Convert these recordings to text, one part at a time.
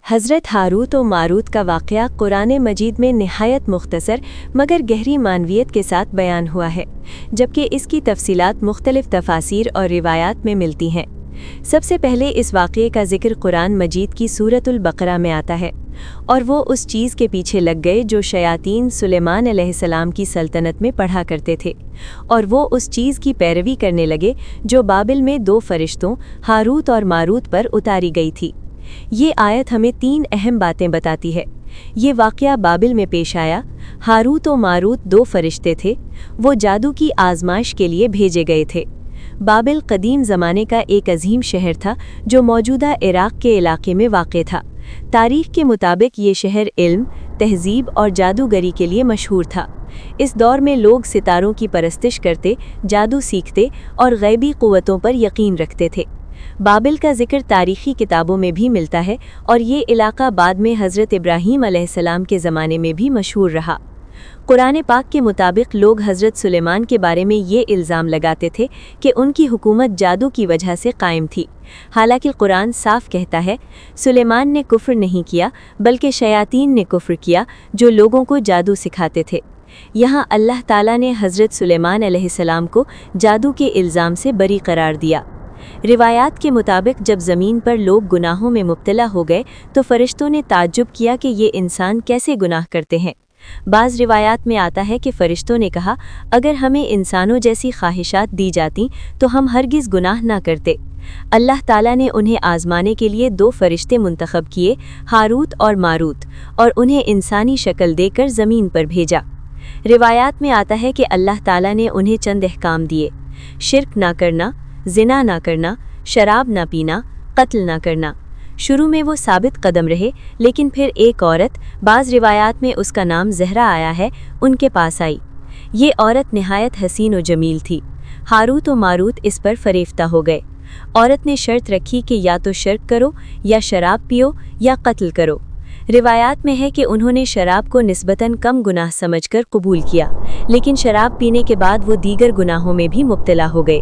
حضرت ہاروت و ماروت کا واقعہ قرآن مجید میں نہایت مختصر مگر گہری معنویت کے ساتھ بیان ہوا ہے، جبکہ اس کی تفصیلات مختلف تفاسیر اور روایات میں ملتی ہیں۔ سب سے پہلے اس واقعے کا ذکر قرآن مجید کی سورۃ البقرہ میں آتا ہے، اور وہ اس چیز کے پیچھے لگ گئے جو شیاطین سلیمان علیہ السلام کی سلطنت میں پڑھا کرتے تھے، اور وہ اس چیز کی پیروی کرنے لگے جو بابل میں 2 فرشتوں ہاروت اور ماروت پر اتاری گئی تھی۔ یہ آیت ہمیں 3 اہم باتیں بتاتی ہے۔ یہ واقعہ بابل میں پیش آیا۔ ہاروت و ماروت 2 فرشتے تھے، وہ جادو کی آزمائش کے لیے بھیجے گئے تھے۔ بابل قدیم زمانے کا ایک عظیم شہر تھا جو موجودہ عراق کے علاقے میں واقع تھا۔ تاریخ کے مطابق یہ شہر علم، تہذیب اور جادوگری کے لیے مشہور تھا۔ اس دور میں لوگ ستاروں کی پرستش کرتے، جادو سیکھتے اور غیبی قوتوں پر یقین رکھتے تھے۔ بابل کا ذکر تاریخی کتابوں میں بھی ملتا ہے، اور یہ علاقہ بعد میں حضرت ابراہیم علیہ السلام کے زمانے میں بھی مشہور رہا۔ قرآن پاک کے مطابق لوگ حضرت سلیمان کے بارے میں یہ الزام لگاتے تھے کہ ان کی حکومت جادو کی وجہ سے قائم تھی، حالانکہ قرآن صاف کہتا ہے سلیمان نے کفر نہیں کیا بلکہ شیاطین نے کفر کیا جو لوگوں کو جادو سکھاتے تھے۔ یہاں اللہ تعالیٰ نے حضرت سلیمان علیہ السلام کو جادو کے الزام سے بری قرار دیا۔ روایات کے مطابق جب زمین پر لوگ گناہوں میں مبتلا ہو گئے تو فرشتوں نے تعجب کیا کہ یہ انسان کیسے گناہ کرتے ہیں۔ بعض روایات میں آتا ہے کہ فرشتوں نے کہا اگر ہمیں انسانوں جیسی خواہشات دی جاتی تو ہم ہرگز گناہ نہ کرتے۔ اللہ تعالیٰ نے انہیں آزمانے کے لیے 2 فرشتے منتخب کیے، ہاروت اور ماروت، اور انہیں انسانی شکل دے کر زمین پر بھیجا۔ روایات میں آتا ہے کہ اللہ تعالیٰ نے انہیں چند احکام دیے: شرک نہ کرنا، زنا نہ کرنا، شراب نہ پینا، قتل نہ کرنا۔ شروع میں وہ ثابت قدم رہے، لیکن پھر ایک عورت، بعض روایات میں اس کا نام زہرا آیا ہے، ان کے پاس آئی۔ یہ عورت نہایت حسین و جمیل تھی۔ ہاروت و ماروت اس پر فریفتہ ہو گئے۔ عورت نے شرط رکھی کہ یا تو شرک کرو، یا شراب پیو، یا قتل کرو۔ روایات میں ہے کہ انہوں نے شراب کو نسبتاً کم گناہ سمجھ کر قبول کیا، لیکن شراب پینے کے بعد وہ دیگر گناہوں میں بھی مبتلا ہو گئے۔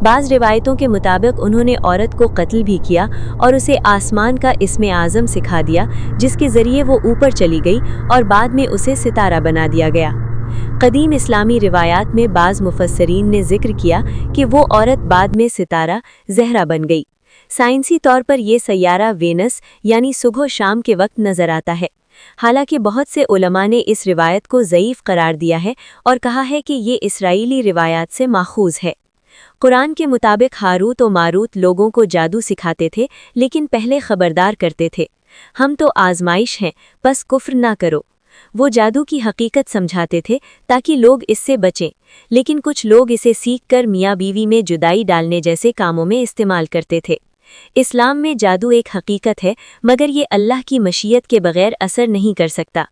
بعض روایتوں کے مطابق انہوں نے عورت کو قتل بھی کیا اور اسے آسمان کا اسم اعظم سکھا دیا، جس کے ذریعے وہ اوپر چلی گئی اور بعد میں اسے ستارہ بنا دیا گیا۔ قدیم اسلامی روایات میں بعض مفسرین نے ذکر کیا کہ وہ عورت بعد میں ستارہ زہرا بن گئی۔ سائنسی طور پر یہ سیارہ وینس یعنی صبح و شام کے وقت نظر آتا ہے، حالانکہ بہت سے علماء نے اس روایت کو ضعیف قرار دیا ہے اور کہا ہے کہ یہ اسرائیلی روایات سے ماخوذ ہے۔ قرآن کے مطابق ہاروت و ماروت لوگوں کو جادو سکھاتے تھے، لیکن پہلے خبردار کرتے تھے ہم تو آزمائش ہیں، بس کفر نہ کرو۔ وہ جادو کی حقیقت سمجھاتے تھے تاکہ لوگ اس سے بچیں، لیکن کچھ لوگ اسے سیکھ کر میاں بیوی میں جدائی ڈالنے جیسے کاموں میں استعمال کرتے تھے۔ اسلام میں جادو ایک حقیقت ہے، مگر یہ اللہ کی مشیت کے بغیر اثر نہیں کر سکتا۔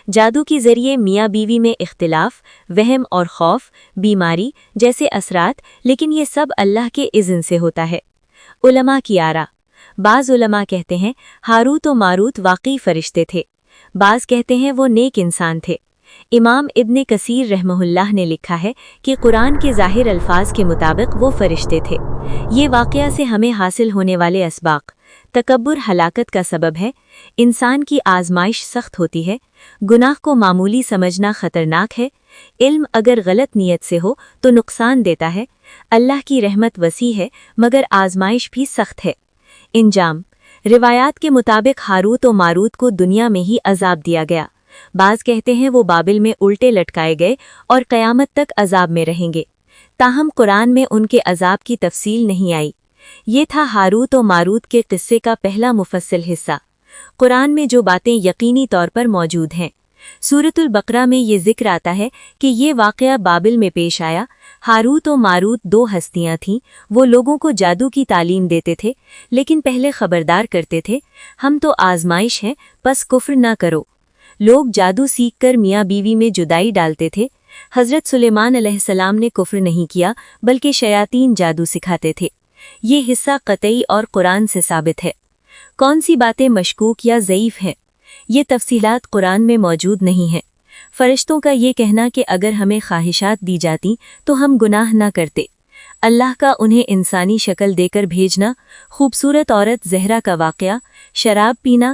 جادو کے ذریعے میاں بیوی میں اختلاف، وہم اور خوف، بیماری جیسے اثرات، لیکن یہ سب اللہ کے اذن سے ہوتا ہے۔ علماء کی آراء: بعض علماء کہتے ہیں ہاروت و ماروت واقعی فرشتے تھے، بعض کہتے ہیں وہ نیک انسان تھے۔ امام ابن کثیر رحمہ اللہ نے لکھا ہے کہ قرآن کے ظاہر الفاظ کے مطابق وہ فرشتے تھے۔ یہ واقعہ سے ہمیں حاصل ہونے والے اسباق: تکبر ہلاکت کا سبب ہے، انسان کی آزمائش سخت ہوتی ہے، گناہ کو معمولی سمجھنا خطرناک ہے، علم اگر غلط نیت سے ہو تو نقصان دیتا ہے، اللہ کی رحمت وسیع ہے مگر آزمائش بھی سخت ہے۔ انجام: روایات کے مطابق ہاروت و ماروت کو دنیا میں ہی عذاب دیا گیا۔ بعض کہتے ہیں وہ بابل میں الٹے لٹکائے گئے اور قیامت تک عذاب میں رہیں گے، تاہم قرآن میں ان کے عذاب کی تفصیل نہیں آئی۔ یہ تھا ہاروت و ماروت کے قصے کا پہلا مفصل حصہ۔ قرآن میں جو باتیں یقینی طور پر موجود ہیں: سورۃ البقرہ میں یہ ذکر آتا ہے کہ یہ واقعہ بابل میں پیش آیا۔ ہاروت و ماروت 2 ہستیاں تھیں، وہ لوگوں کو جادو کی تعلیم دیتے تھے، لیکن پہلے خبردار کرتے تھے ہم تو آزمائش ہیں، بس کفر نہ کرو۔ لوگ جادو سیکھ کر میاں بیوی میں جدائی ڈالتے تھے۔ حضرت سلیمان علیہ السلام نے کفر نہیں کیا بلکہ شیاطین جادو سکھاتے تھے۔ یہ حصہ قطعی اور قرآن سے ثابت ہے۔ کون سی باتیں مشکوک یا ضعیف ہیں؟ یہ تفصیلات قرآن میں موجود نہیں ہیں۔ فرشتوں کا یہ کہنا کہ اگر ہمیں خواہشات دی جاتی تو ہم گناہ نہ کرتے، اللہ کا انہیں انسانی شکل دے کر بھیجنا، خوبصورت عورت زہرا کا واقعہ، شراب پینا،